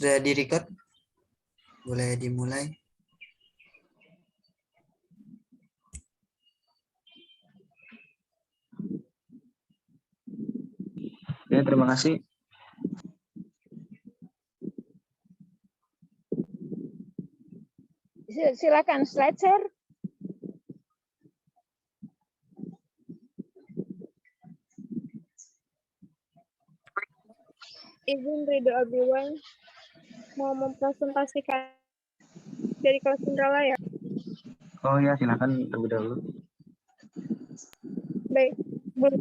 Sudah di-record? Boleh dimulai. Ya, terima kasih. Silakan slide share. Izin Ridho Abiwan mau mempresentasikan dari kelas Indralaya. Oh ya, silakan terlebih dahulu. Baik, boleh.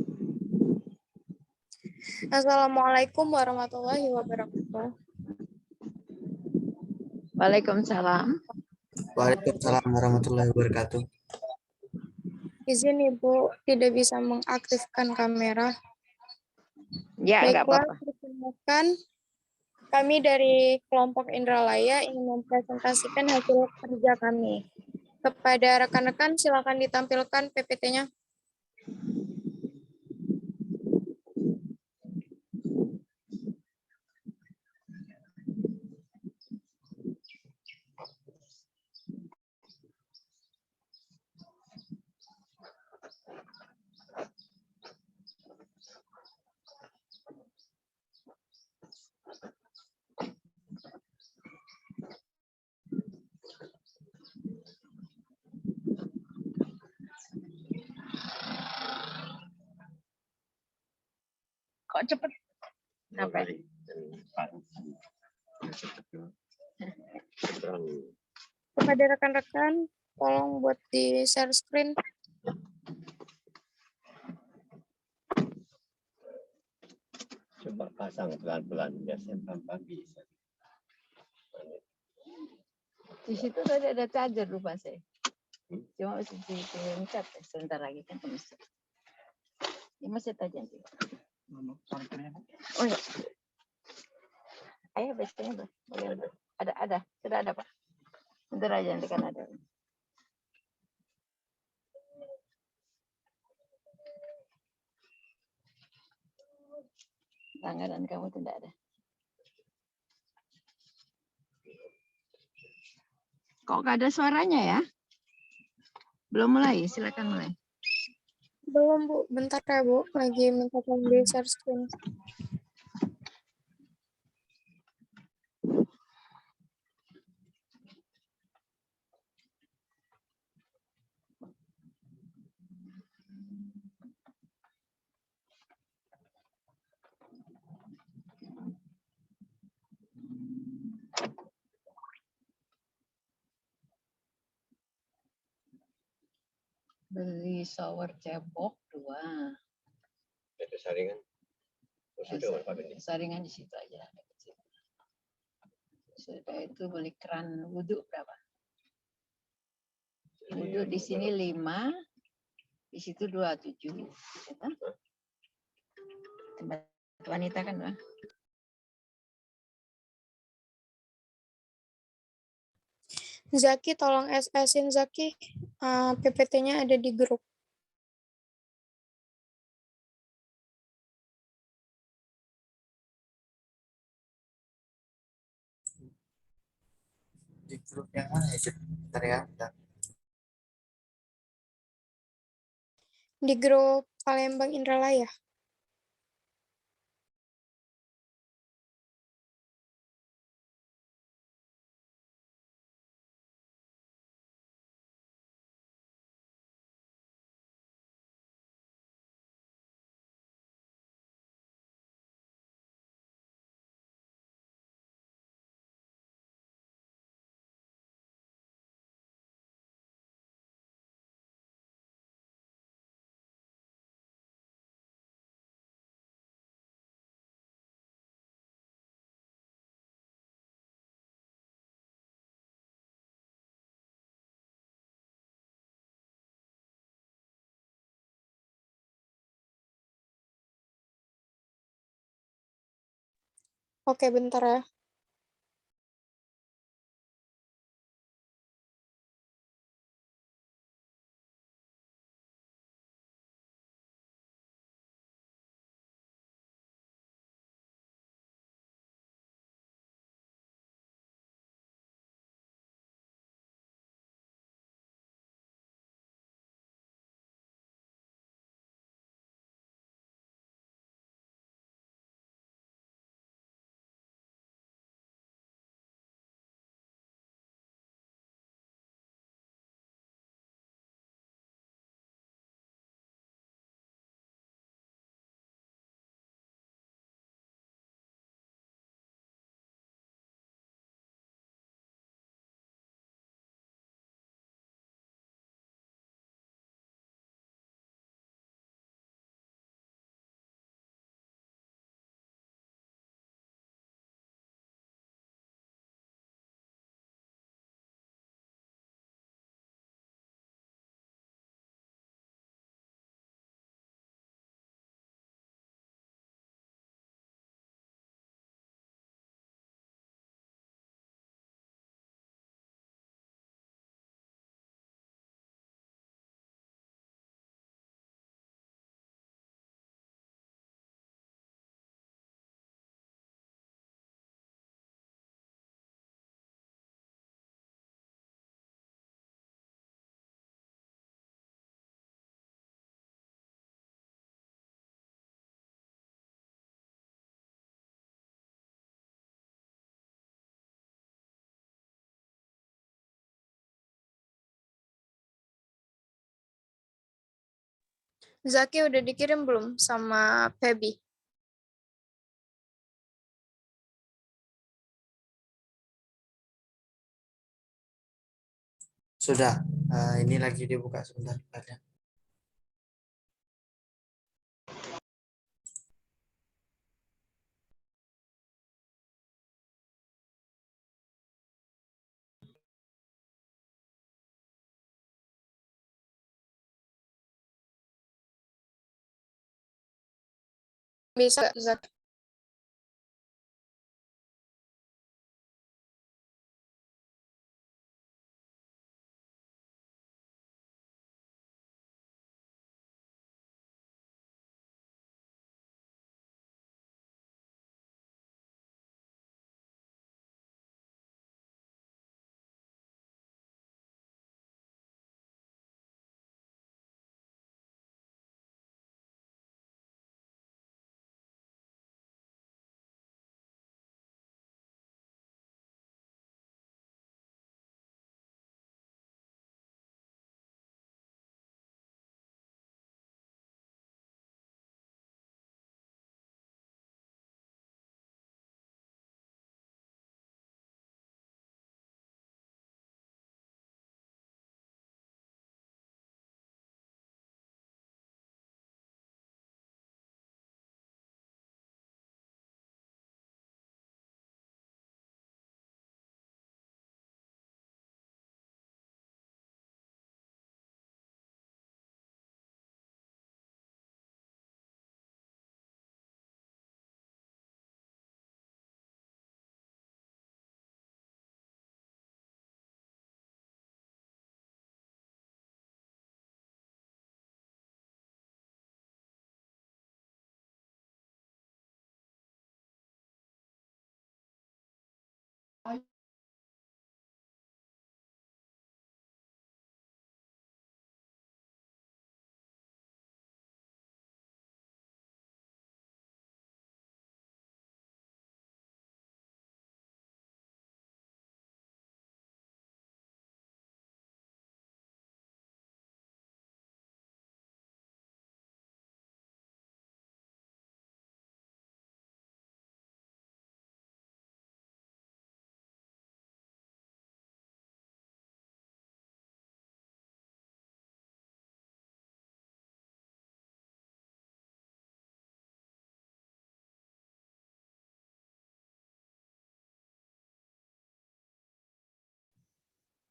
Assalamualaikum warahmatullahi wabarakatuh. Waalaikumsalam. Waalaikumsalam warahmatullahi wabarakatuh. Izin Ibu tidak bisa mengaktifkan kamera. Ya, enggak Baiklah, apa-apa. perkenalkan kami dari kelompok Indralaya ingin mempresentasikan hasil kerja kami. Kepada rekan-rekan silakan ditampilkan PPT-nya. Kok cepet? Kenapa? Kepada rekan-rekan, tolong buat di share screen. Coba pasang pelan-pelan biasanya pagi. Di situ tadi ada charger lupa saya. Cuma mesti dipencet sebentar lagi kan masih. Ini masih tajam. Oh ya. Ayo biasanya ada. Sudah ada Pak. Bentar aja nanti kan ada. Langganan kamu tidak ada. Kok gak ada suaranya ya? Belum mulai, silakan mulai. Belum Bu, bentar ya Bu, lagi minta tolong di share screen. Beli shower cebok 2. Itu saringan. Saringan di situ aja. Sudah itu beli keran wudhu berapa? Wudhu di sini 5, di situ 27. Tempat wanita kan, Bang? Zaki, tolong SS-in Zaki. PPT-nya ada di grup. Di grup yang mana ya? Bentar ya. Bentar. Di grup Palembang Indralaya. Oke, bentar ya. Zaki udah dikirim belum sama Feby? Sudah. Ini lagi dibuka sebentar. Bentar ya. Bisa nggak, Zaki?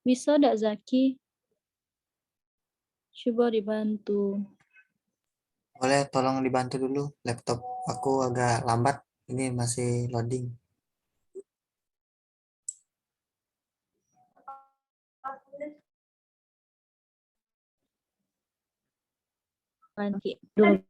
Bisa nggak Zaki? Coba dibantu. Boleh tolong dibantu dulu. Laptop aku agak lambat. Ini masih loading. Nanti dulu.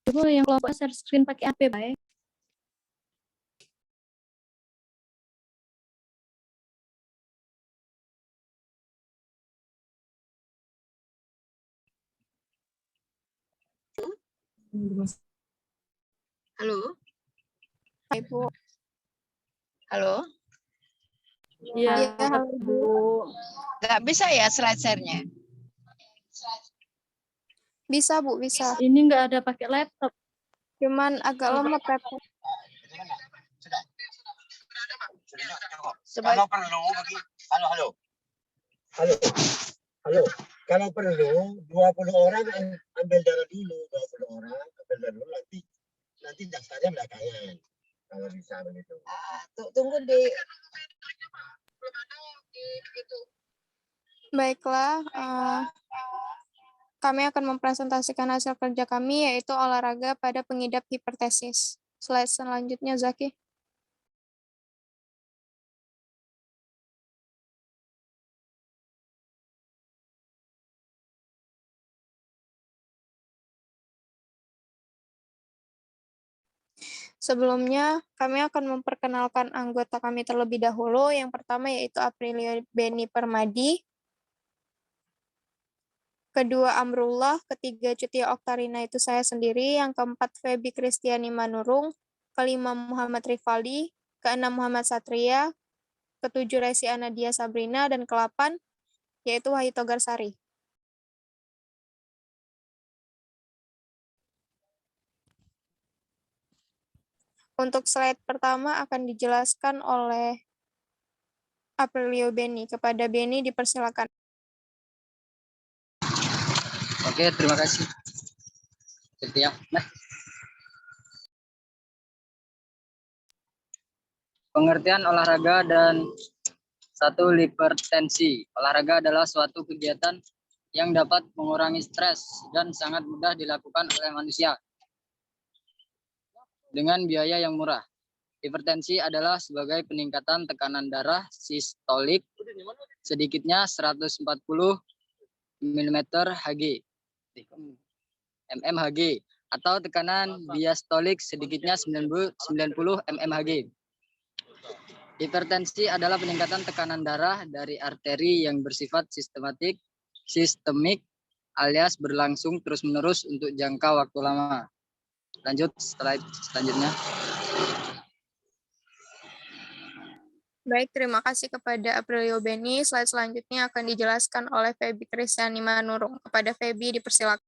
Coba yang kelompok share screen pakai HP, baik. Halo, Ibu. halo. Iya, Iya, halo, Bu. Nggak bisa ya slide share-nya? Bisa, Bu, bisa. Ini nggak ada pakai laptop. Cuman agak lemot laptop. Sebaik Kalau perlu halo halo. Halo. Halo. Kalau perlu 20 orang ambil darah dulu, 20 orang ambil darah dulu nanti daftarnya belakangan. Kalau bisa begitu. tunggu di Baiklah, kami akan mempresentasikan hasil kerja kami, yaitu olahraga pada pengidap hipertesis. Slide selanjutnya, Zaki. Sebelumnya, kami akan memperkenalkan anggota kami terlebih dahulu. Yang pertama yaitu Aprilia Beni Permadi. kedua Amrullah, ketiga Cutia Oktarina itu saya sendiri, yang keempat Feby Kristiani Manurung, kelima Muhammad Rifaldi, keenam Muhammad Satria, ketujuh Resi Anadia Sabrina, dan ke-8 yaitu Wahyu Togar Sari. Untuk slide pertama akan dijelaskan oleh Aprilio Beni. Kepada Beni dipersilakan. Oke, terima kasih. Setia. Nah, pengertian olahraga dan satu hipertensi. Olahraga adalah suatu kegiatan yang dapat mengurangi stres dan sangat mudah dilakukan oleh manusia dengan biaya yang murah. Hipertensi adalah sebagai peningkatan tekanan darah sistolik sedikitnya 140 mmHg atau tekanan diastolik sedikitnya 90 mmHg. Hipertensi adalah peningkatan tekanan darah dari arteri yang bersifat sistemik alias berlangsung terus-menerus untuk jangka waktu lama. Lanjut slide selanjutnya. Baik, terima kasih kepada Aprilio Beni. Slide selanjutnya akan dijelaskan oleh Feby Kristiani Manurung. Kepada Feby dipersilakan.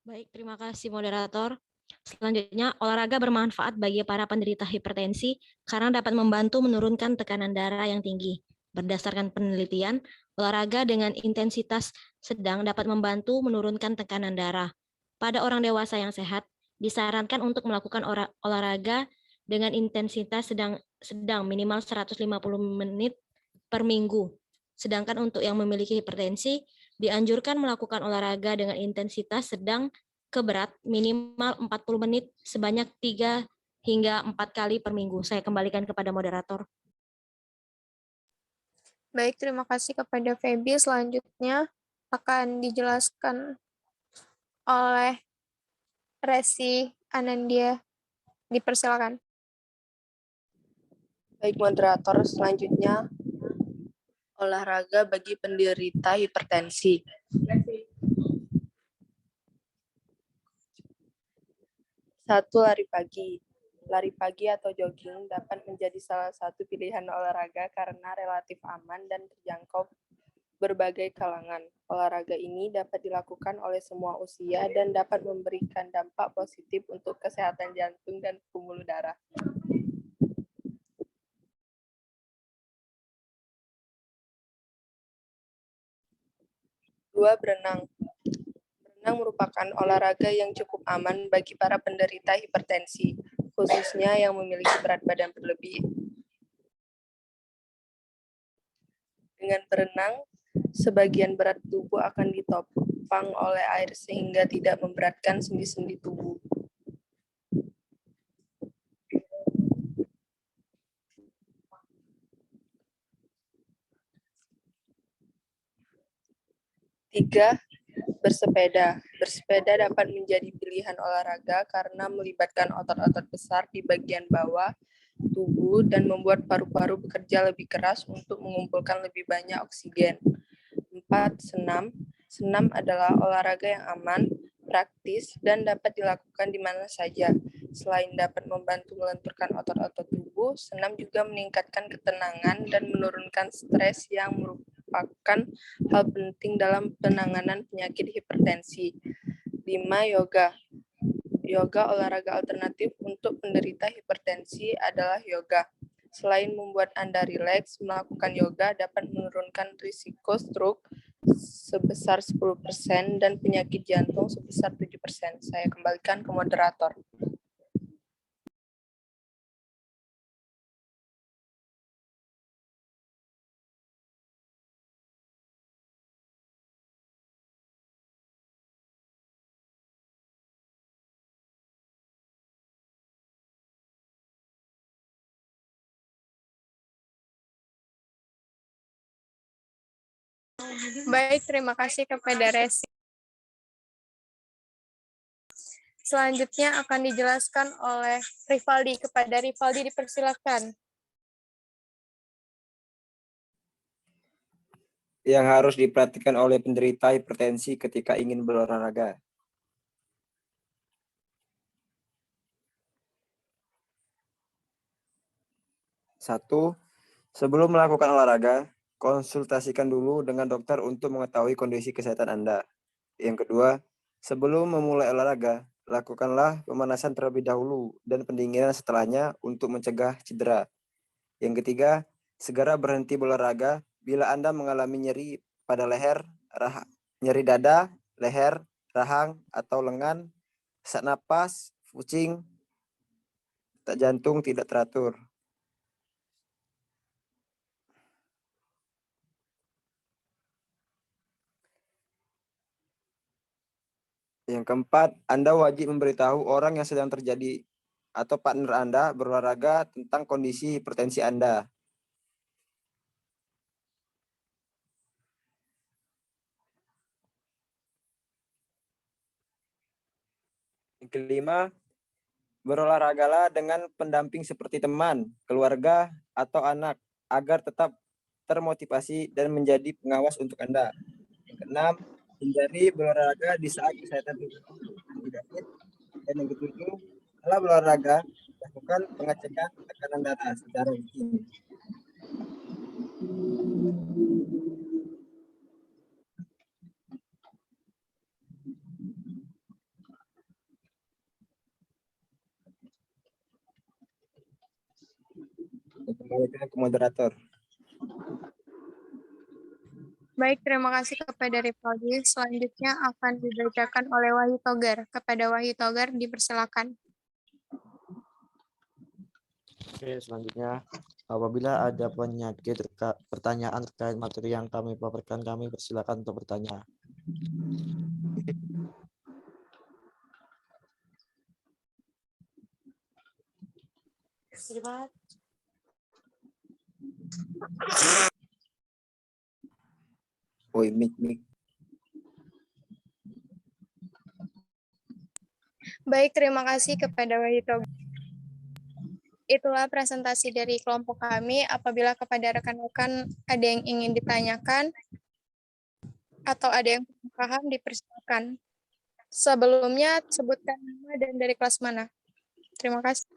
Baik, terima kasih moderator. Selanjutnya, olahraga bermanfaat bagi para penderita hipertensi karena dapat membantu menurunkan tekanan darah yang tinggi. Berdasarkan penelitian, olahraga dengan intensitas sedang dapat membantu menurunkan tekanan darah. Pada orang dewasa yang sehat, disarankan untuk melakukan olahraga dengan intensitas sedang minimal 150 menit per minggu. Sedangkan untuk yang memiliki hipertensi, dianjurkan melakukan olahraga dengan intensitas sedang ke berat minimal 40 menit sebanyak 3 hingga 4 kali per minggu. Saya kembalikan kepada moderator. Baik, terima kasih kepada Feby. Selanjutnya akan dijelaskan oleh Resi Anandia. Dipersilakan. Baik moderator, selanjutnya olahraga bagi penderita hipertensi. Satu, lari pagi. Lari pagi atau jogging dapat menjadi salah satu pilihan olahraga karena relatif aman dan terjangkau berbagai kalangan. Olahraga ini dapat dilakukan oleh semua usia dan dapat memberikan dampak positif untuk kesehatan jantung dan pembuluh darah. Dua, berenang. Berenang merupakan olahraga yang cukup aman bagi para penderita hipertensi, khususnya yang memiliki berat badan berlebih. Dengan berenang, sebagian berat tubuh akan ditopang oleh air sehingga tidak memberatkan sendi-sendi tubuh. Tiga, bersepeda. Bersepeda dapat menjadi pilihan olahraga karena melibatkan otot-otot besar di bagian bawah tubuh dan membuat paru-paru bekerja lebih keras untuk mengumpulkan lebih banyak oksigen. 4, senam. Senam adalah olahraga yang aman, praktis, dan dapat dilakukan di mana saja. Selain dapat membantu melenturkan otot-otot tubuh, senam juga meningkatkan ketenangan dan menurunkan stres yang merupakan hal penting dalam penanganan penyakit hipertensi. 5, yoga. Yoga, olahraga alternatif untuk penderita hipertensi, adalah yoga. Selain membuat Anda rileks, melakukan yoga dapat menurunkan risiko stroke sebesar 10% dan penyakit jantung sebesar 7%. Saya kembalikan ke moderator. Baik, terima kasih kepada Resi. Selanjutnya akan dijelaskan oleh Rifaldi. Kepada Rifaldi dipersilakan. yang harus diperhatikan oleh penderita hipertensi ketika ingin berolahraga? Satu, sebelum melakukan olahraga, konsultasikan dulu dengan dokter untuk mengetahui kondisi kesehatan Anda. Yang kedua, sebelum memulai olahraga, lakukanlah pemanasan terlebih dahulu dan pendinginan setelahnya untuk mencegah cedera. Yang ketiga, segera berhenti berolahraga bila Anda mengalami nyeri pada leher, nyeri dada, leher, rahang, atau lengan, sesak napas, pusing, detak jantung tidak teratur. Yang keempat, Anda wajib memberitahu orang yang sedang terjadi atau partner Anda berolahraga tentang kondisi hipertensi Anda. Yang kelima, berolahragalah dengan pendamping seperti teman, keluarga, atau anak agar tetap termotivasi dan menjadi pengawas untuk Anda. Yang keenam, hindari berolahraga di saat kesehatan tidak fit. Dan yang ketujuh, setelah berolahraga, lakukan pengecekan tekanan darah secara rutin. Kembalikan ke moderator. Baik, terima kasih kepada Rivaldi. Selanjutnya akan dibacakan oleh Wahyu Togar. Kepada Wahyu Togar, dipersilakan. Oke, selanjutnya, apabila ada pertanyaan terkait materi yang kami paparkan, kami persilakan untuk bertanya. Woi, mik. Baik, terima kasih kepada Wahyu Togar. Itulah presentasi dari kelompok kami. Apabila kepada rekan-rekan ada yang ingin ditanyakan atau ada yang kurang paham, dipersilakan. Sebelumnya, sebutkan nama dan dari kelas mana. Terima kasih.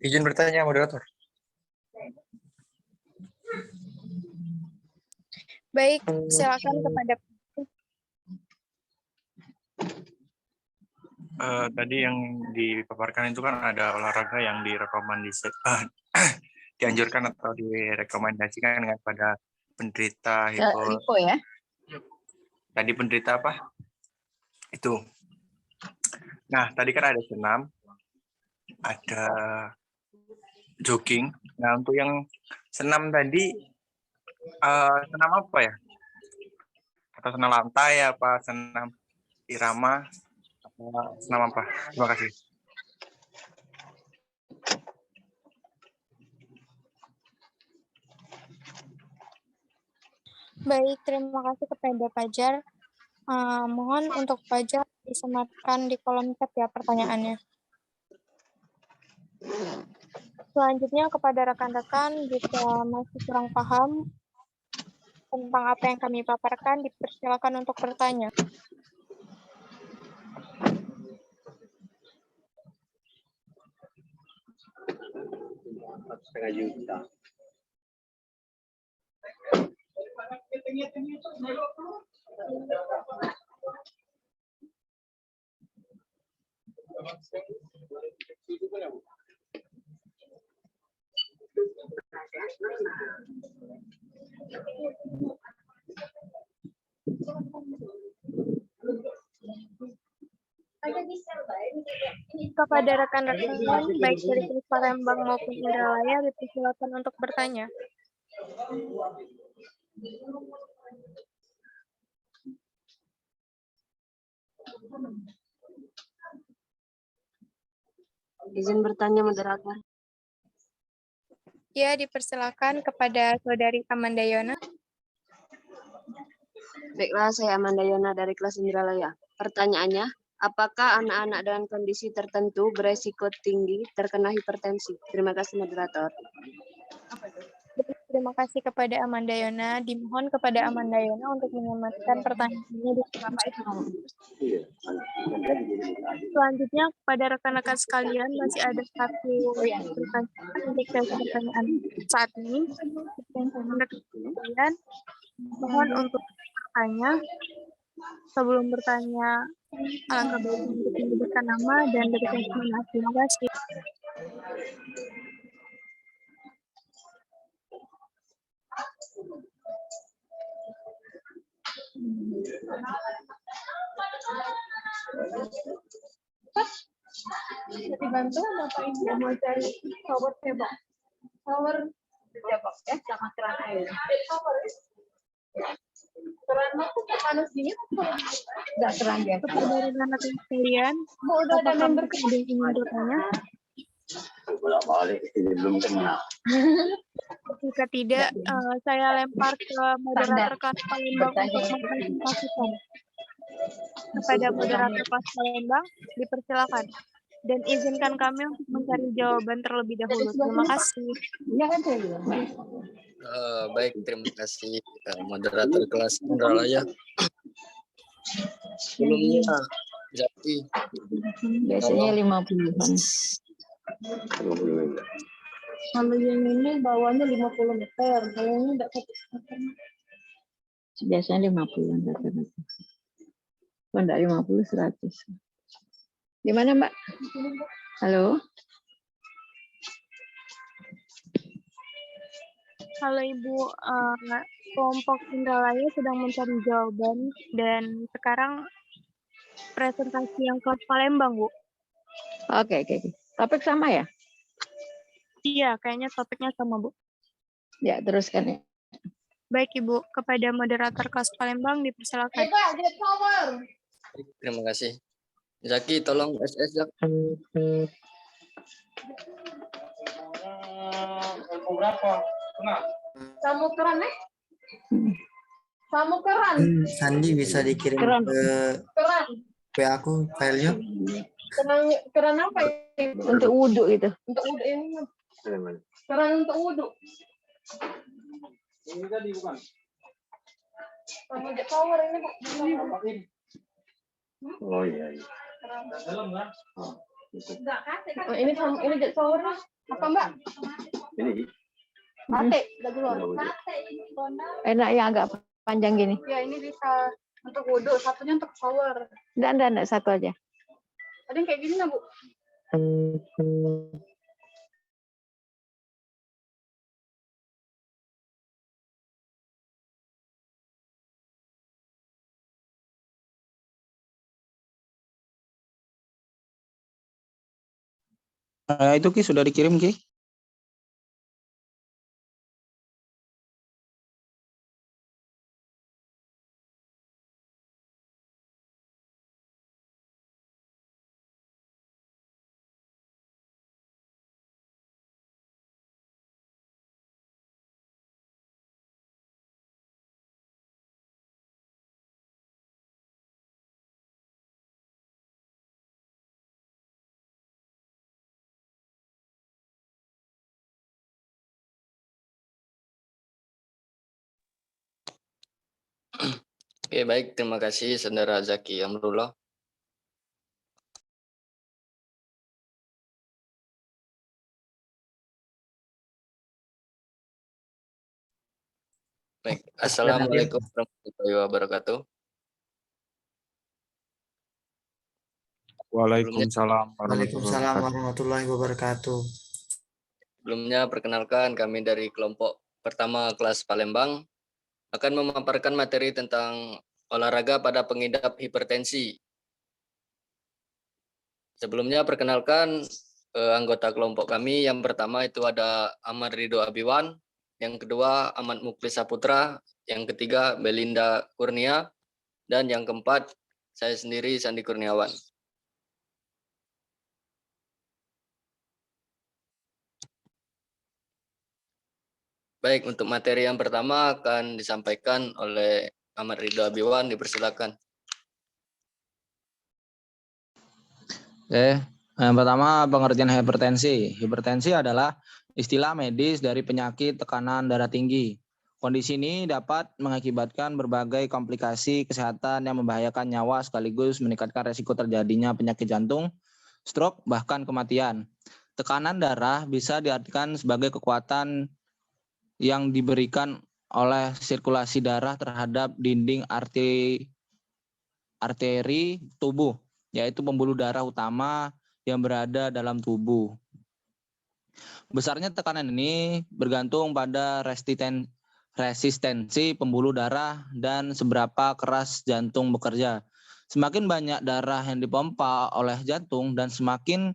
Izin bertanya, moderator. Baik, silakan kepada Tadi yang dipaparkan itu kan ada olahraga yang dianjurkan atau direkomendasikan kepada penderita Hipo ya. Tadi penderita apa? Itu. Nah, tadi kan ada senam, ada jogging. Nah, untuk yang senam tadi, senam apa ya? Atau senam lantai, apa senam irama, apa senam apa? Terima kasih. Baik, terima kasih kepada Fajar. Mohon untuk Fajar disematkan di kolom chat ya pertanyaannya. Selanjutnya kepada rekan-rekan, jika masih kurang paham tentang apa yang kami paparkan, dipersilakan untuk bertanya. Kepada rekan-rekan baik dari Palembang maupun Indralaya, dipersilakan untuk bertanya. Izin bertanya moderator. Ya, dipersilakan kepada Saudari Amanda Yona. Baiklah, saya Amanda Yona dari kelas Indralaya. Pertanyaannya, apakah anak-anak dengan kondisi tertentu beresiko tinggi terkena hipertensi? Terima kasih moderator. Terima kasih kepada Amanda Yona. Dimohon kepada Amanda Yona untuk menyampaikan pertanyaannya di Selanjutnya, kepada rekan-rekan sekalian, masih ada satu pertanyaan untuk sesi pertanyaan saat ini. Rekan-rekan sekalian, mohon untuk bertanya. Sebelum bertanya, alangkah baiknya untuk menyebutkan nama dan dari kelas mana. Terima kasih. Bisa dibantu Bapak Ibu mau cari shower cebok. Shower cebok ya sama keran air. Keran aku panas dingin enggak keran biasa. Kepada rekan-rekan sekalian, Bu udah ada apakah member ada yang ingin bertanya? Bolak-balik ini belum kenal. Jika tidak, saya lempar ke moderator kelas Palembang untuk mempresentasikan. Kepada moderator kelas Palembang, dipersilakan. Dan izinkan kami untuk mencari jawaban terlebih dahulu. Terima kasih. Baik, terima kasih moderator kelas Indralaya. Sebelumnya, Zaki. Biasanya 50-an. Kalau yang ini bawahnya 50 meter, kalau ini enggak 1 meter. Biasanya 50-an rata-rata. Kalau enggak 50, 100. Di mana, Mbak? Halo? Halo Ibu, kelompok Indralaya sedang mencari jawaban dan sekarang presentasi yang kelas Palembang, Bu. Oke. Topik sama ya? Iya, kayaknya topiknya sama, Bu. Ya, teruskan ya. Baik, Ibu. Kepada moderator kelas Palembang, dipersilakan. Terima kasih. Zaki, tolong SS, Zak. Berapa? Kamu keran Kamu keran. Sandi bisa dikirim ke Keran. WA aku filenya. Keran apa ya? Untuk wudhu gitu. Untuk wudhu ini. Keran untuk wudhu. Ini tadi bukan. Kamu jet shower ini, Bu. Oh iya. Dalam kan? Oh, ini jet shower apa, Mbak? Ini. Mate, udah keluar. Enak yang agak panjang gini. Ya, ini bisa untuk wudhu, satunya untuk shower. Enggak, satu aja. Ada yang kayak gini nggak, Bu? Itu Ki sudah dikirim Ki. Oke, baik. Terima kasih, Saudara Zaki Amrullah. Baik. Assalamualaikum warahmatullahi wabarakatuh. Waalaikumsalam Waalaikumsalam warahmatullahi wabarakatuh. Sebelumnya, perkenalkan kami dari kelompok pertama kelas Palembang akan memaparkan materi tentang olahraga pada pengidap hipertensi. Sebelumnya, perkenalkan anggota kelompok kami. Yang pertama itu ada Ahmad Ridho Abiwan, yang kedua Ahmad Muklis Saputra, yang ketiga Belinda Kurnia, dan yang keempat saya sendiri Sandi Kurniawan. Baik, untuk materi yang pertama akan disampaikan oleh Ahmad Ridho Abiwan, dipersilakan. Oke, yang pertama pengertian hipertensi. Hipertensi adalah istilah medis dari penyakit tekanan darah tinggi. Kondisi ini dapat mengakibatkan berbagai komplikasi kesehatan yang membahayakan nyawa sekaligus meningkatkan resiko terjadinya penyakit jantung, stroke, bahkan kematian. Tekanan darah bisa diartikan sebagai kekuatan yang diberikan oleh sirkulasi darah terhadap dinding arteri tubuh, yaitu pembuluh darah utama yang berada dalam tubuh. Besarnya tekanan ini bergantung pada resistensi pembuluh darah dan seberapa keras jantung bekerja. Semakin banyak darah yang dipompa oleh jantung dan semakin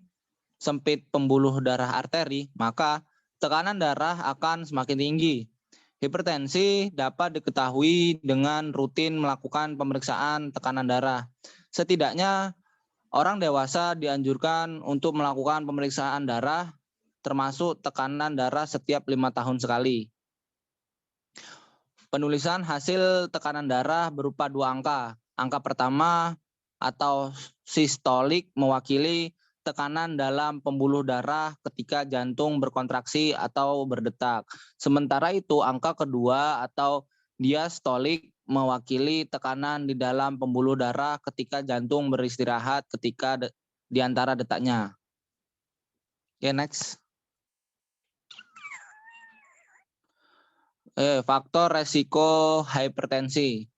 sempit pembuluh darah arteri, maka tekanan darah akan semakin tinggi. Hipertensi dapat diketahui dengan rutin melakukan pemeriksaan tekanan darah. Setidaknya orang dewasa dianjurkan untuk melakukan pemeriksaan darah termasuk tekanan darah setiap 5 tahun sekali. Penulisan hasil tekanan darah berupa 2 angka. Angka pertama atau sistolik mewakili tekanan dalam pembuluh darah ketika jantung berkontraksi atau berdetak. Sementara itu angka kedua atau diastolik mewakili tekanan di dalam pembuluh darah ketika jantung beristirahat ketika di antara detaknya. Oke, next. Faktor resiko hipertensi.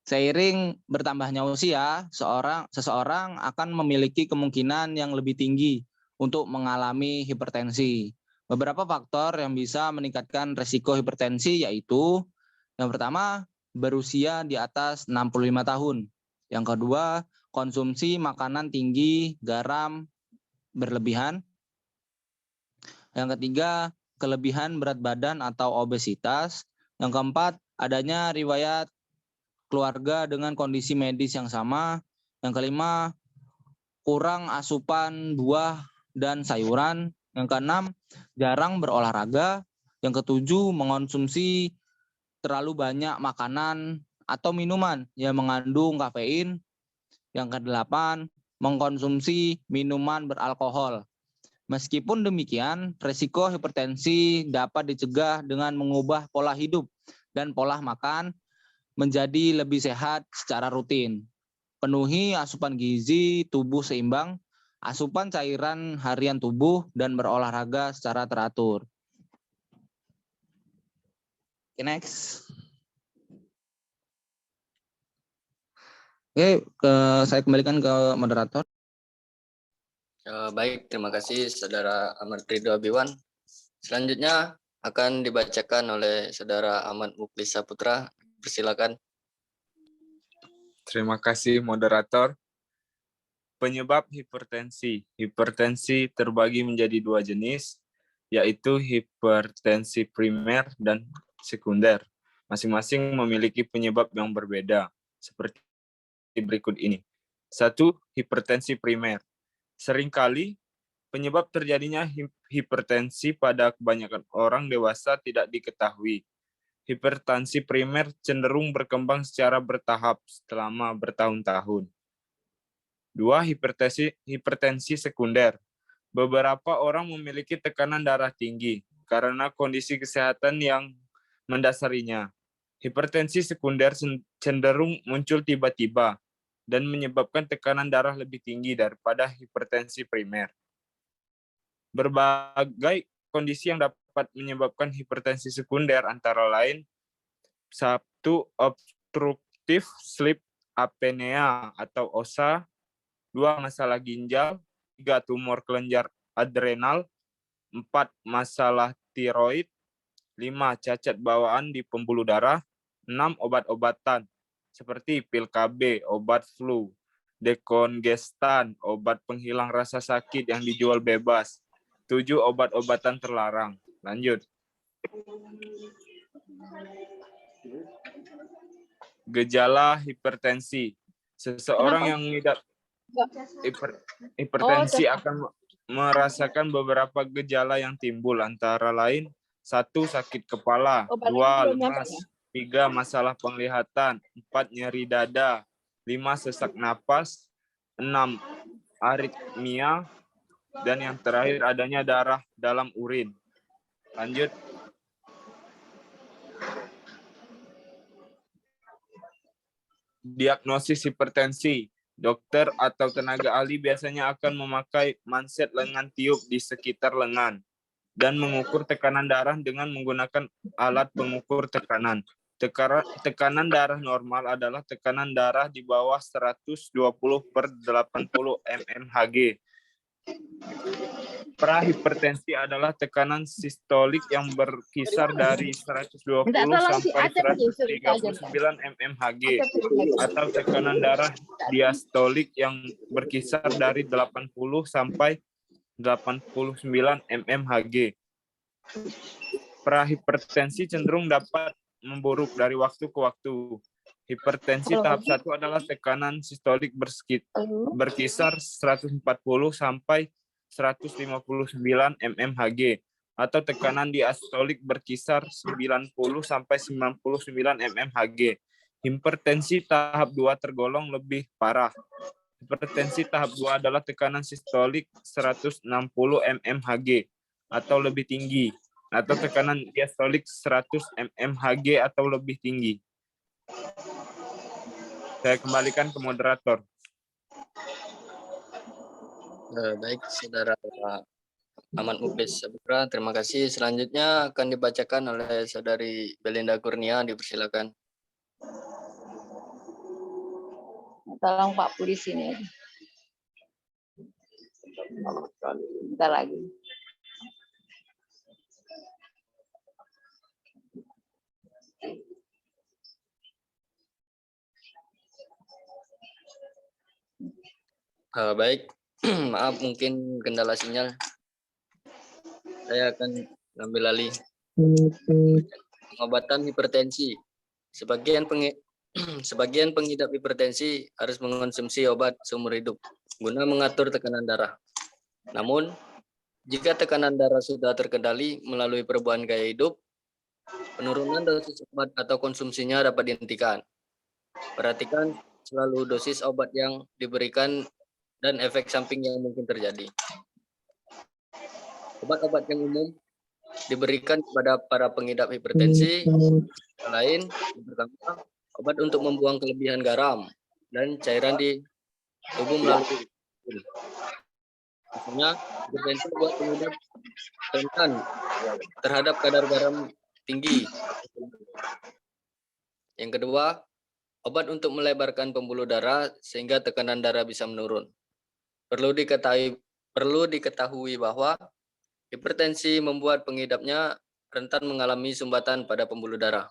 Seiring bertambahnya usia, seseorang akan memiliki kemungkinan yang lebih tinggi untuk mengalami hipertensi. Beberapa faktor yang bisa meningkatkan resiko hipertensi yaitu yang pertama, berusia di atas 65 tahun. Yang kedua, konsumsi makanan tinggi garam berlebihan. Yang ketiga, kelebihan berat badan atau obesitas. Yang keempat, adanya riwayat keluarga dengan kondisi medis yang sama. Yang kelima, kurang asupan buah dan sayuran. Yang keenam, jarang berolahraga. Yang ketujuh, mengonsumsi terlalu banyak makanan atau minuman yang mengandung kafein. Yang kedelapan, mengkonsumsi minuman beralkohol. Meskipun demikian, risiko hipertensi dapat dicegah dengan mengubah pola hidup dan pola makan menjadi lebih sehat secara rutin. Penuhi asupan gizi tubuh seimbang, asupan cairan harian tubuh, dan berolahraga secara teratur. Okay, next. Oke, saya kembalikan ke moderator. Baik, terima kasih Saudara Ahmad Ridho Abiwan. Selanjutnya akan dibacakan oleh Saudara Ahmad Muklis Saputra. Persilakan. Terima kasih moderator. Penyebab hipertensi. Hipertensi terbagi menjadi 2 jenis, yaitu hipertensi primer dan sekunder. Masing-masing memiliki penyebab yang berbeda, seperti berikut ini. 1. Hipertensi primer. Seringkali penyebab terjadinya hipertensi pada kebanyakan orang dewasa tidak diketahui. Hipertensi primer cenderung berkembang secara bertahap selama bertahun-tahun. 2. Hipertensi sekunder. Beberapa orang memiliki tekanan darah tinggi karena kondisi kesehatan yang mendasarinya. Hipertensi sekunder cenderung muncul tiba-tiba dan menyebabkan tekanan darah lebih tinggi daripada hipertensi primer. Berbagai kondisi yang dapat menyebabkan hipertensi sekunder antara lain 1. Obstructive sleep apnea atau OSA, 2. Masalah ginjal, 3. Tumor kelenjar adrenal, 4. Masalah tiroid, 5. Cacat bawaan di pembuluh darah, 6. Obat-obatan seperti pil KB, obat flu, dekongestan, obat penghilang rasa sakit yang dijual bebas, 7. Obat-obatan terlarang. Lanjut. Gejala hipertensi. Seseorang yang mengidap hipertensi akan merasakan beberapa gejala yang timbul, antara lain 1. Sakit kepala, 2. Lemas, 3. Masalah penglihatan, 4. Nyeri dada, 5. Sesak napas, 6. Aritmia, dan yang terakhir adanya darah dalam urin. Lanjut. Diagnosis hipertensi. Dokter atau tenaga ahli biasanya akan memakai manset lengan tiup di sekitar lengan dan mengukur tekanan darah dengan menggunakan alat pengukur tekanan. Tekanan darah normal adalah tekanan darah di bawah 120/80 mmHg. Prahipertensi adalah tekanan sistolik yang berkisar dari 120 sampai 139 mmHg atau tekanan darah diastolik yang berkisar dari 80 sampai 89 mmHg. Prahipertensi cenderung dapat memburuk dari waktu ke waktu. Hipertensi tahap 1 adalah tekanan sistolik berkisar 140 sampai 159 mmHg atau tekanan diastolik berkisar 90 sampai 99 mmHg. Hipertensi tahap 2 tergolong lebih parah. Hipertensi tahap 2 adalah tekanan sistolik 160 mmHg atau lebih tinggi atau tekanan diastolik 100 mmHg atau lebih tinggi. Saya kembalikan ke moderator. Baik, Saudara Ahmad Muklis Saputra, terima kasih. Selanjutnya akan dibacakan oleh Saudari Belinda Kurnia, dipersilakan. Tolong Pak Pu di sini. Bentar lagi. Baik, maaf mungkin kendala sinyal. Saya akan ambil alih. Pengobatan hipertensi. Sebagian pengidap hipertensi harus mengonsumsi obat seumur hidup guna mengatur tekanan darah. Namun, jika tekanan darah sudah terkendali melalui perubahan gaya hidup, penurunan dosis obat atau konsumsinya dapat dihentikan. Perhatikan selalu dosis obat yang diberikan dan efek samping yang mungkin terjadi. Obat-obat yang umum diberikan kepada para pengidap hipertensi lain, yang pertama, obat untuk membuang kelebihan garam dan cairan di tubuh melalui misalnya hipertensi membuat pengidap rentan terhadap kadar garam tinggi. Yang kedua, obat untuk melebarkan pembuluh darah sehingga tekanan darah bisa menurun. Perlu diketahui bahwa hipertensi membuat pengidapnya rentan mengalami sumbatan pada pembuluh darah.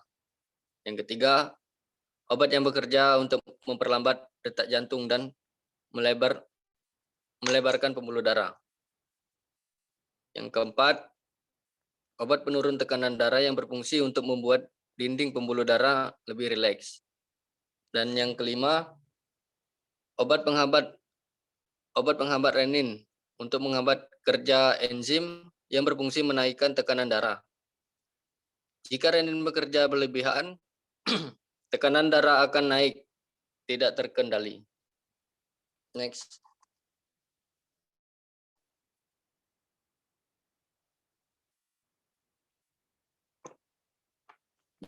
Yang ketiga, obat yang bekerja untuk memperlambat detak jantung dan melebarkan pembuluh darah. Yang keempat, obat penurun tekanan darah yang berfungsi untuk membuat dinding pembuluh darah lebih rileks. Dan yang kelima, obat penghambat renin untuk menghambat kerja enzim yang berfungsi menaikkan tekanan darah. Jika renin bekerja berlebihan, tekanan darah akan naik, tidak terkendali. Next.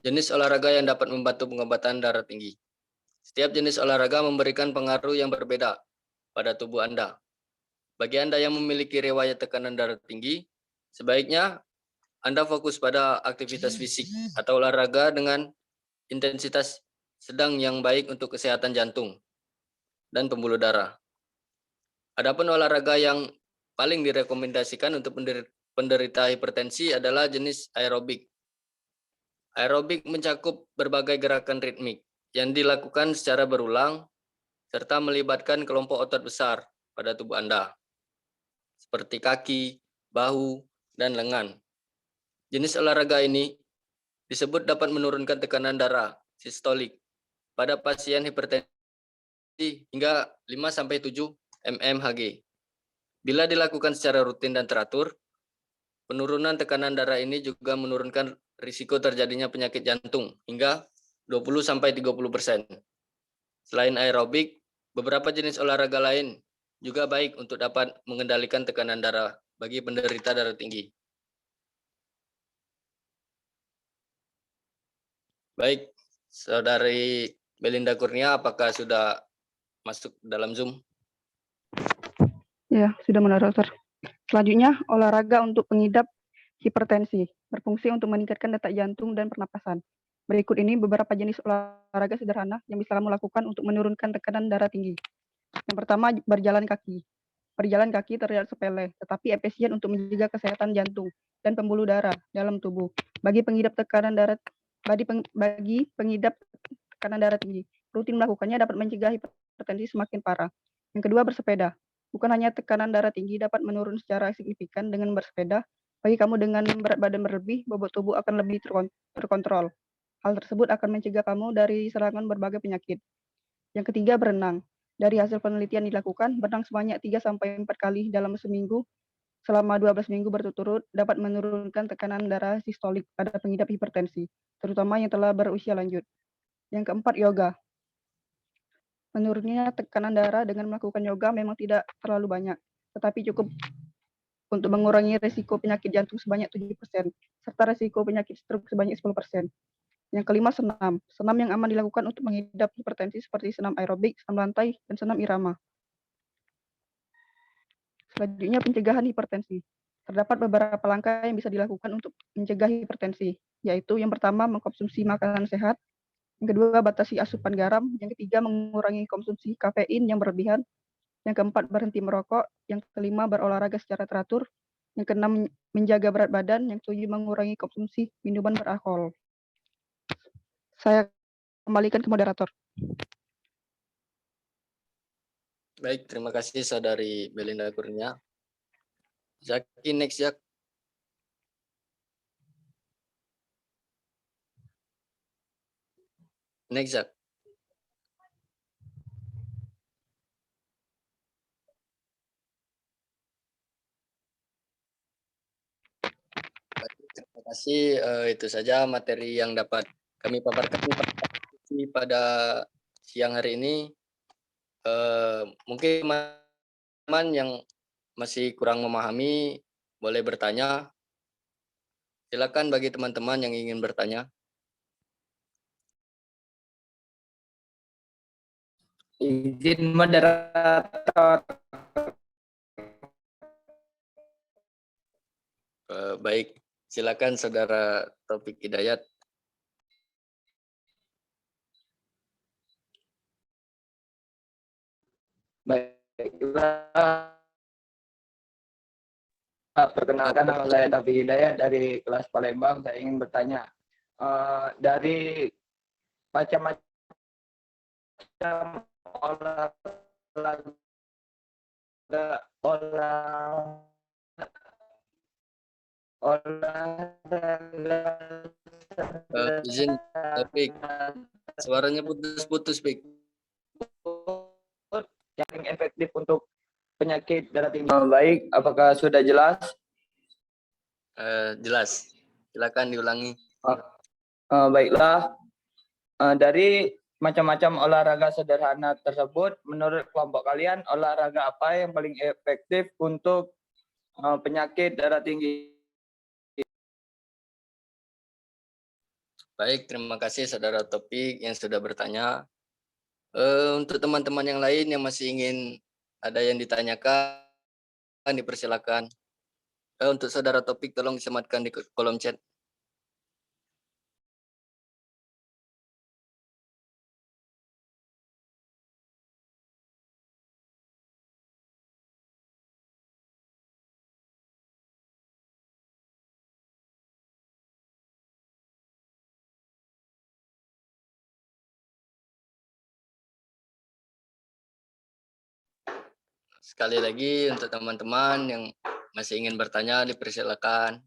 Jenis olahraga yang dapat membantu pengobatan darah tinggi. Setiap jenis olahraga memberikan pengaruh yang berbeda pada tubuh Anda. Bagi Anda yang memiliki riwayat tekanan darah tinggi, sebaiknya Anda fokus pada aktivitas fisik atau olahraga dengan intensitas sedang yang baik untuk kesehatan jantung dan pembuluh darah. Adapun olahraga yang paling direkomendasikan untuk penderita hipertensi adalah jenis aerobik. Aerobik mencakup berbagai gerakan ritmik yang dilakukan secara berulang serta melibatkan kelompok otot besar pada tubuh Anda, seperti kaki, bahu, dan lengan. Jenis olahraga ini disebut dapat menurunkan tekanan darah sistolik pada pasien hipertensi hingga 5-7 mmHg. Bila dilakukan secara rutin dan teratur, penurunan tekanan darah ini juga menurunkan risiko terjadinya penyakit jantung hingga 20-30%. Selain aerobik, beberapa jenis olahraga lain juga baik untuk dapat mengendalikan tekanan darah bagi penderita darah tinggi. Baik, Saudari Belinda Kurnia, apakah sudah masuk dalam Zoom? Ya, sudah moderator. Selanjutnya, olahraga untuk pengidap hipertensi, berfungsi untuk meningkatkan detak jantung dan pernapasan. Berikut ini beberapa jenis olahraga sederhana yang bisa kamu lakukan untuk menurunkan tekanan darah tinggi. Yang pertama, berjalan kaki. Berjalan kaki terlihat sepele, tetapi efisien untuk menjaga kesehatan jantung dan pembuluh darah dalam tubuh. Bagi pengidap tekanan darah tinggi, rutin melakukannya dapat mencegah hipertensi semakin parah. Yang kedua, bersepeda. Bukan hanya tekanan darah tinggi dapat menurun secara signifikan dengan bersepeda, bagi kamu dengan berat badan berlebih, bobot tubuh akan lebih terkontrol. Hal tersebut akan mencegah kamu dari serangan berbagai penyakit. Yang ketiga, berenang. Dari hasil penelitian dilakukan, berenang sebanyak 3-4 kali dalam seminggu selama 12 minggu berturut-turut dapat menurunkan tekanan darah sistolik pada pengidap hipertensi, terutama yang telah berusia lanjut. Yang keempat, yoga. Menurunnya tekanan darah dengan melakukan yoga memang tidak terlalu banyak, tetapi cukup untuk mengurangi risiko penyakit jantung sebanyak 7%, serta risiko penyakit stroke sebanyak 10%. Yang kelima, senam. Senam yang aman dilakukan untuk mengidap hipertensi seperti senam aerobik, senam lantai, dan senam irama. Selanjutnya, pencegahan hipertensi. Terdapat beberapa langkah yang bisa dilakukan untuk mencegah hipertensi, yaitu yang pertama, mengkonsumsi makanan sehat. Yang kedua, batasi asupan garam. Yang ketiga, mengurangi konsumsi kafein yang berlebihan. Yang keempat, berhenti merokok. Yang kelima, berolahraga secara teratur. Yang keenam, menjaga berat badan. Yang ketujuh, mengurangi konsumsi minuman beralkohol. Saya kembalikan ke moderator. Baik, terima kasih Saudari Belinda Kurnia. Zaki, next ya. Next ya. Terima kasih. Itu saja materi yang dapat kami paparkan pada siang hari ini. Mungkin teman-teman yang masih kurang memahami boleh bertanya. Silakan bagi teman-teman yang ingin bertanya. Izin moderator. Baik, silakan Saudara Taufik Hidayat. Baiklah. Perkenalkan, nama saya Taufik Hidayat dari kelas Palembang. Saya ingin bertanya, dari macam-macam Izin, Taufik. Suaranya putus-putus, Pik. Yang efektif untuk penyakit darah tinggi. Baik, apakah sudah jelas? Jelas. Silakan diulangi. Baiklah. Dari macam-macam olahraga sederhana tersebut, menurut kelompok kalian, olahraga apa yang paling efektif untuk penyakit darah tinggi? Baik, terima kasih Saudara Topik yang sudah bertanya. Untuk teman-teman yang lain yang masih ingin ada yang ditanyakan, dipersilakan. Untuk Saudara Topik, tolong disematkan di kolom chat. Sekali lagi untuk teman-teman yang masih ingin bertanya, dipersilakan.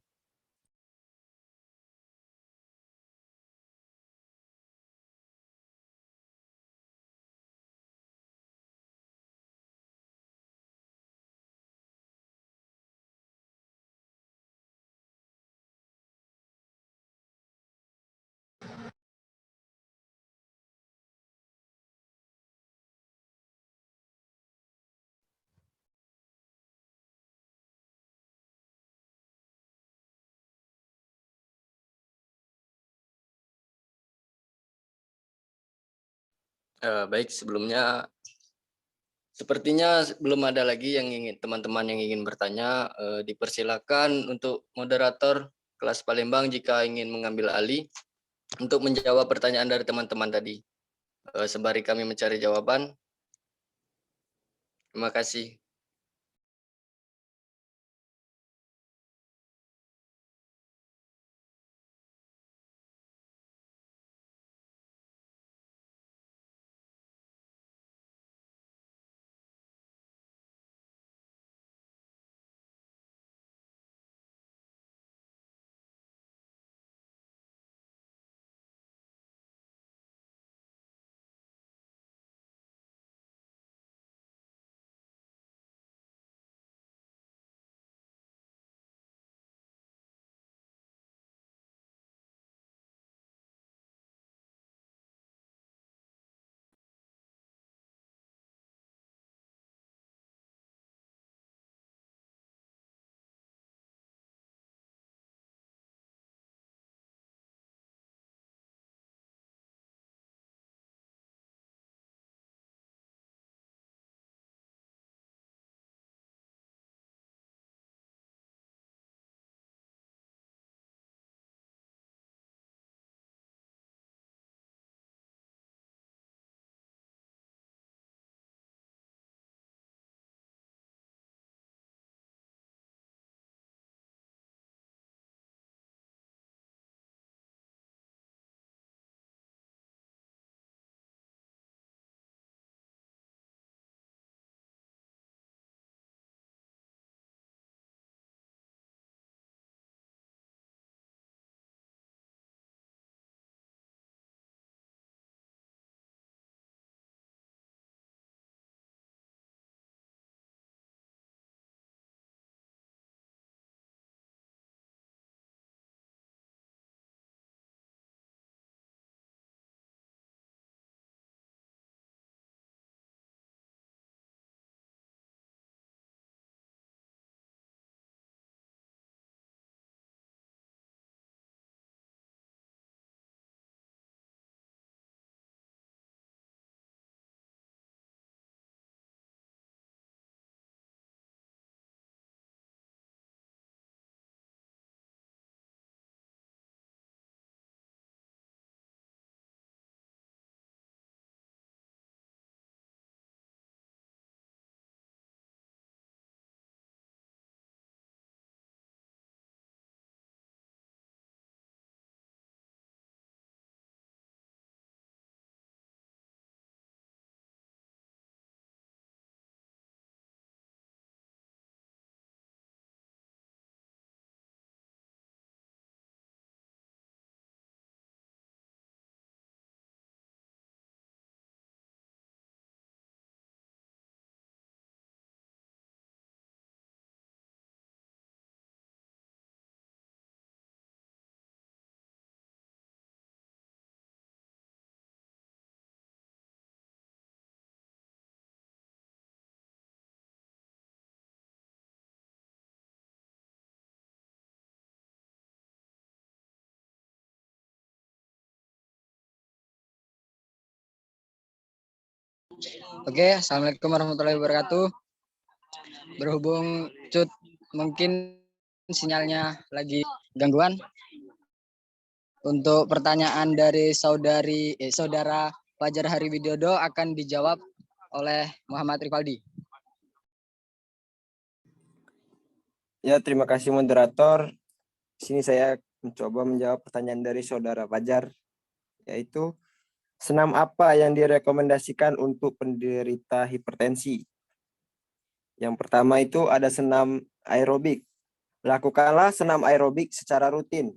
Baik, sebelumnya sepertinya belum ada lagi yang ingin teman-teman yang ingin bertanya. Dipersilakan untuk moderator kelas Palembang jika ingin mengambil alih untuk menjawab pertanyaan dari teman-teman tadi. Sembari kami mencari jawaban. Terima kasih. Oke, Assalamualaikum warahmatullahi wabarakatuh. Berhubung Cut mungkin sinyalnya lagi gangguan. Untuk pertanyaan dari saudara Fajar Hari Widodo akan dijawab oleh Muhammad Rivaldi. Ya, terima kasih moderator. Sini saya mencoba menjawab pertanyaan dari saudara Fajar, yaitu senam apa yang direkomendasikan untuk penderita hipertensi? Yang pertama itu ada senam aerobik. Lakukanlah senam aerobik secara rutin.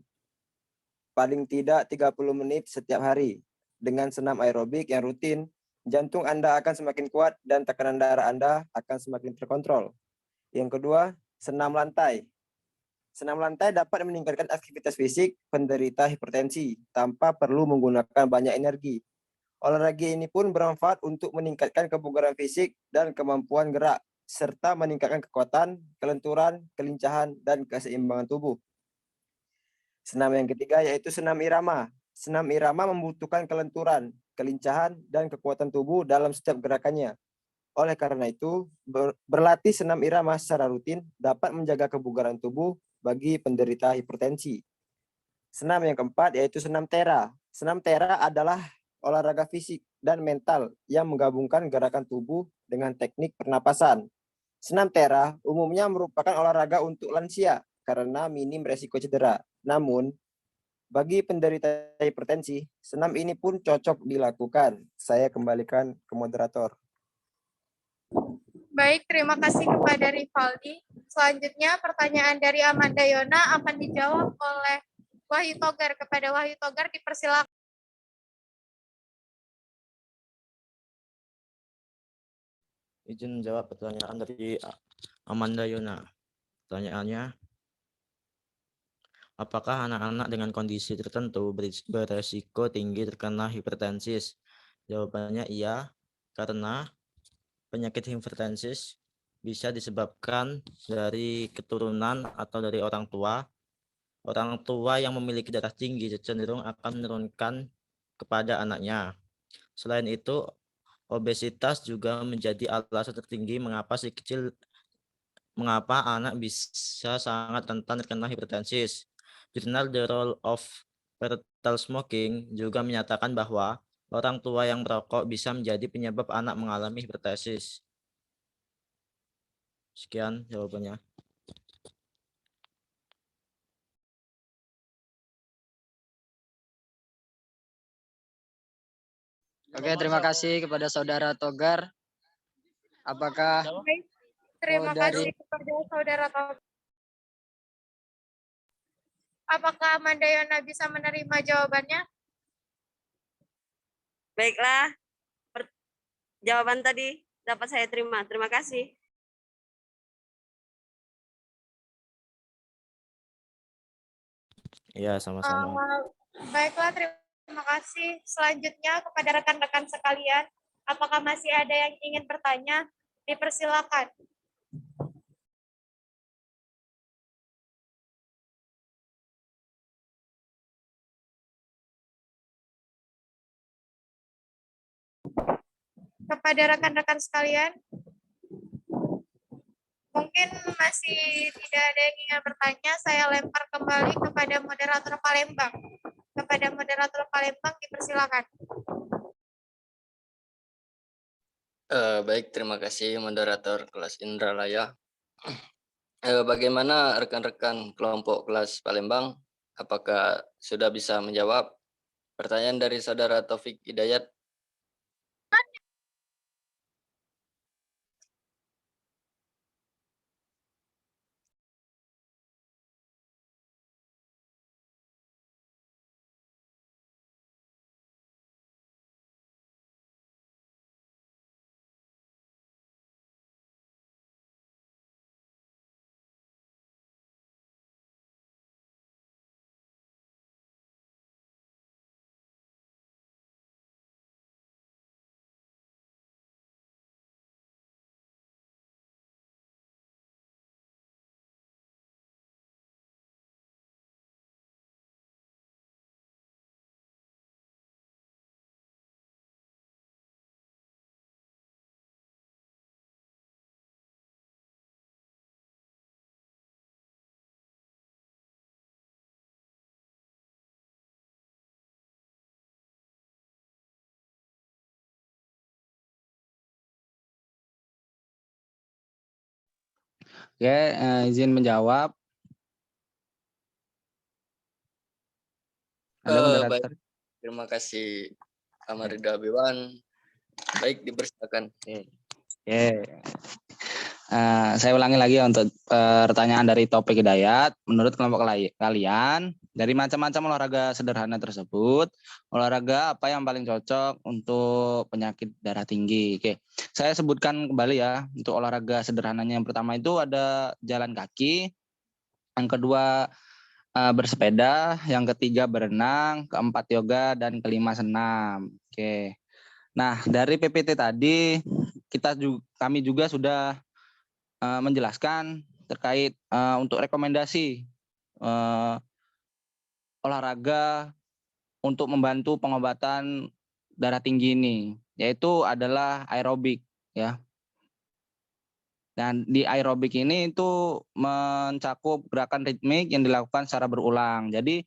Paling tidak 30 menit setiap hari. Dengan senam aerobik yang rutin, jantung Anda akan semakin kuat dan tekanan darah Anda akan semakin terkontrol. Yang kedua, senam lantai. Senam lantai dapat meningkatkan aktivitas fisik penderita hipertensi tanpa perlu menggunakan banyak energi. Olahraga ini pun bermanfaat untuk meningkatkan kebugaran fisik dan kemampuan gerak, serta meningkatkan kekuatan, kelenturan, kelincahan, dan keseimbangan tubuh. Senam yang ketiga yaitu senam irama. Senam irama membutuhkan kelenturan, kelincahan, dan kekuatan tubuh dalam setiap gerakannya. Oleh karena itu, berlatih senam irama secara rutin dapat menjaga kebugaran tubuh bagi penderita hipertensi. Senam yang keempat yaitu senam tera. Senam tera adalah olahraga fisik dan mental yang menggabungkan gerakan tubuh dengan teknik pernapasan. Senam tera umumnya merupakan olahraga untuk lansia karena minim resiko cedera. Namun, bagi penderita hipertensi, senam ini pun cocok dilakukan. Saya kembalikan ke moderator. Baik, terima kasih kepada Rivaldi. Selanjutnya pertanyaan dari Amanda Yona akan dijawab oleh Wahyu Togar. Kepada Wahyu Togar dipersilakan. Izin menjawab pertanyaan dari Amanda Yona. Pertanyaannya, apakah anak-anak dengan kondisi tertentu beresiko tinggi terkena hipertensi? Jawabannya iya, karena penyakit hipertensi bisa disebabkan dari keturunan atau dari orang tua. Orang tua yang memiliki darah tinggi cenderung akan menurunkan kepada anaknya. Selain itu, obesitas juga menjadi alasan tertinggi mengapa anak bisa sangat rentan terkena hipertensi. Jurnal The Role of Parental Smoking juga menyatakan bahwa orang tua yang merokok bisa menjadi penyebab anak mengalami hipertensi. Sekian jawabannya. Oke, terima kasih kepada Saudara Togar. Apakah Terima kasih kepada Saudara Togar. Apakah Amanda Yona bisa menerima jawabannya? Baiklah, jawaban tadi dapat saya terima. Terima kasih. Iya, sama-sama. Baiklah, terima kasih. Selanjutnya kepada rekan-rekan sekalian, apakah masih ada yang ingin bertanya? Dipersilakan. Kepada rekan-rekan sekalian, mungkin masih tidak ada yang ingin bertanya, saya lempar kembali kepada moderator Palembang. Kepada moderator Palembang, dipersilakan. Baik, terima kasih moderator kelas Indralaya. Bagaimana rekan-rekan kelompok kelas Palembang? Apakah sudah bisa menjawab pertanyaan dari Saudara Taufik Hidayat? Oke, izin menjawab. Ada moderator. Baik, terima kasih Amarida Bewan. Baik, dipersilakan. Oke. Saya ulangi lagi untuk pertanyaan dari Taufik Hidayat. Menurut kelompok kalian, dari macam-macam olahraga sederhana tersebut, olahraga apa yang paling cocok untuk penyakit darah tinggi? Oke, saya sebutkan kembali ya, untuk olahraga sederhananya. Yang pertama itu ada jalan kaki, yang kedua bersepeda, yang ketiga berenang, keempat yoga, dan kelima senam. Oke. Nah, dari PPT tadi kami juga sudah menjelaskan terkait untuk rekomendasi olahraga untuk membantu pengobatan darah tinggi ini, yaitu adalah aerobik ya. Dan di aerobik ini itu mencakup gerakan ritmik yang dilakukan secara berulang. Jadi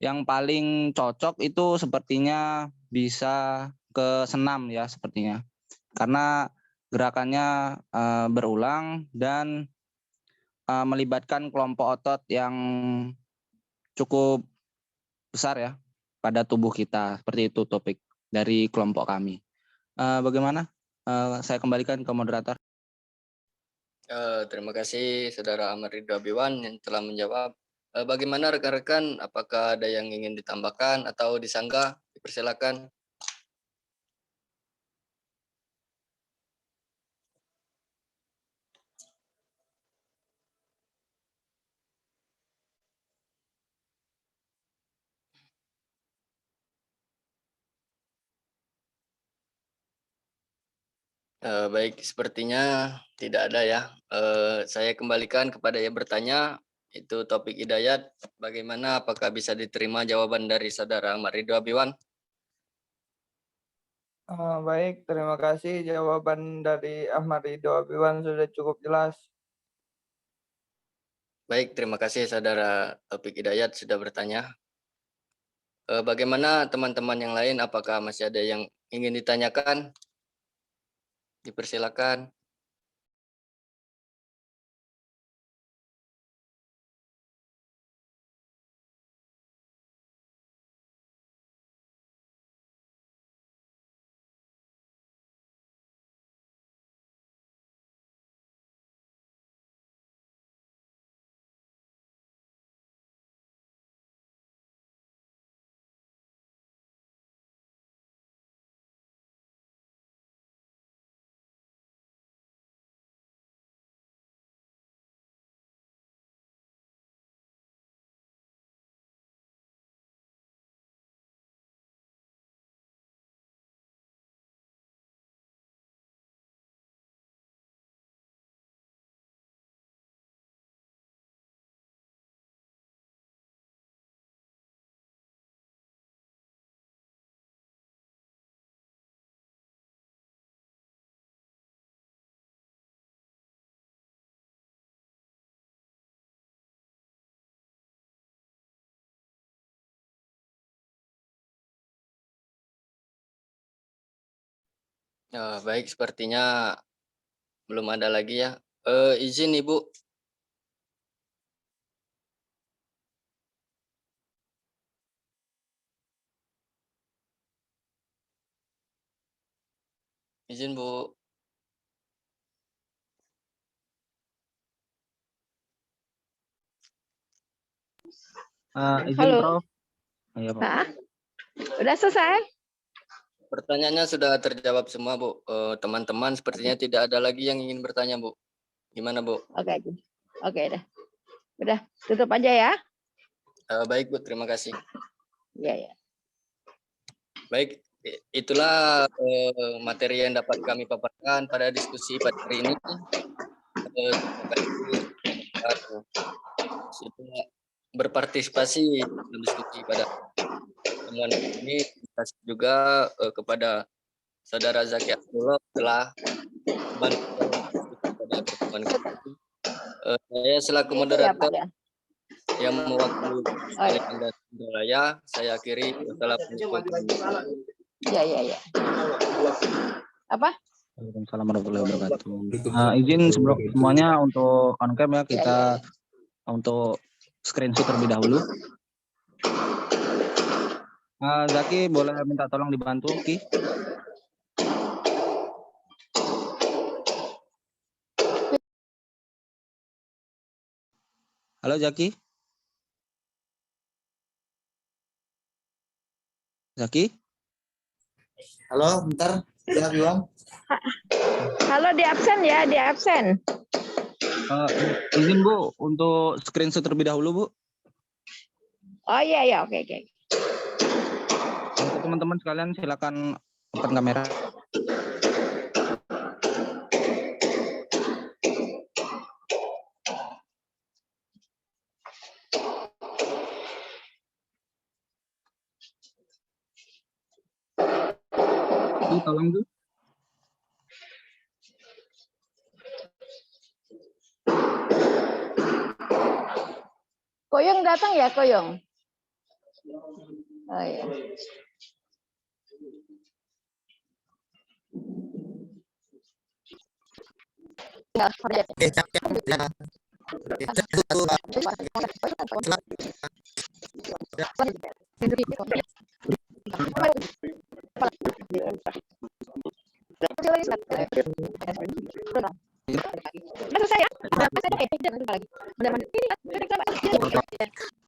yang paling cocok itu sepertinya bisa ke senam ya sepertinya. Karena gerakannya berulang dan melibatkan kelompok otot yang cukup besar ya pada tubuh kita. Seperti itu topik dari kelompok kami. Bagaimana? Saya kembalikan ke moderator. Terima kasih Saudara Ahmad Ridho Abiwan yang telah menjawab. Bagaimana rekan-rekan? Apakah ada yang ingin ditambahkan atau disanggah? Dipersilakan. Baik, sepertinya tidak ada ya. Saya kembalikan kepada yang bertanya, itu topik Hidayat. Bagaimana, apakah bisa diterima jawaban dari Saudara Ahmad Ridho Abiwan? Baik, terima kasih. Jawaban dari Ahmad Ridho Abiwan sudah cukup jelas. Baik, terima kasih Saudara Taufik Hidayat sudah bertanya. Bagaimana teman-teman yang lain? Apakah masih ada yang ingin ditanyakan? Dipersilakan. Baik, sepertinya belum ada lagi ya. Izin Ibu. Izin Bu. Izin Halo. Prof. Iya, Pak. Pak, udah selesai? Pertanyaannya sudah terjawab semua Bu. Teman-teman sepertinya tidak ada lagi yang ingin bertanya Bu. Gimana Bu? Oke, oke dah. Udah, tutup aja ya. Baik Bu, terima kasih. Ya, ya. Baik, itulah materi yang dapat kami paparkan pada diskusi pada hari ini. Terima kasih sudah berpartisipasi dalam diskusi pada pertemuan ini. Terima kasih juga kepada Saudara Zaki Abdullah telah membantu pada pertemuan kami. Saya selaku moderator yang mewakili Anda Raya, saya akhiri. Wassalamualaikum. Ya. Apa? Waalaikumsalam warahmatullahi wabarakatuh. Izin semuanya untuk on cam ya, kita untuk screenshot terlebih dahulu. Zaki boleh minta tolong dibantu, Ki? Halo Zaki? Zaki? Halo, bentar. Ya, Biwang. Halo, di absen ya, di absen. Izin Bu untuk screenshot terlebih dahulu Bu. Oh iya, oke. Untuk teman-teman sekalian silakan open kamera. tuh, tolong tuh. Koyong datang ya, Koyong? Oh iya.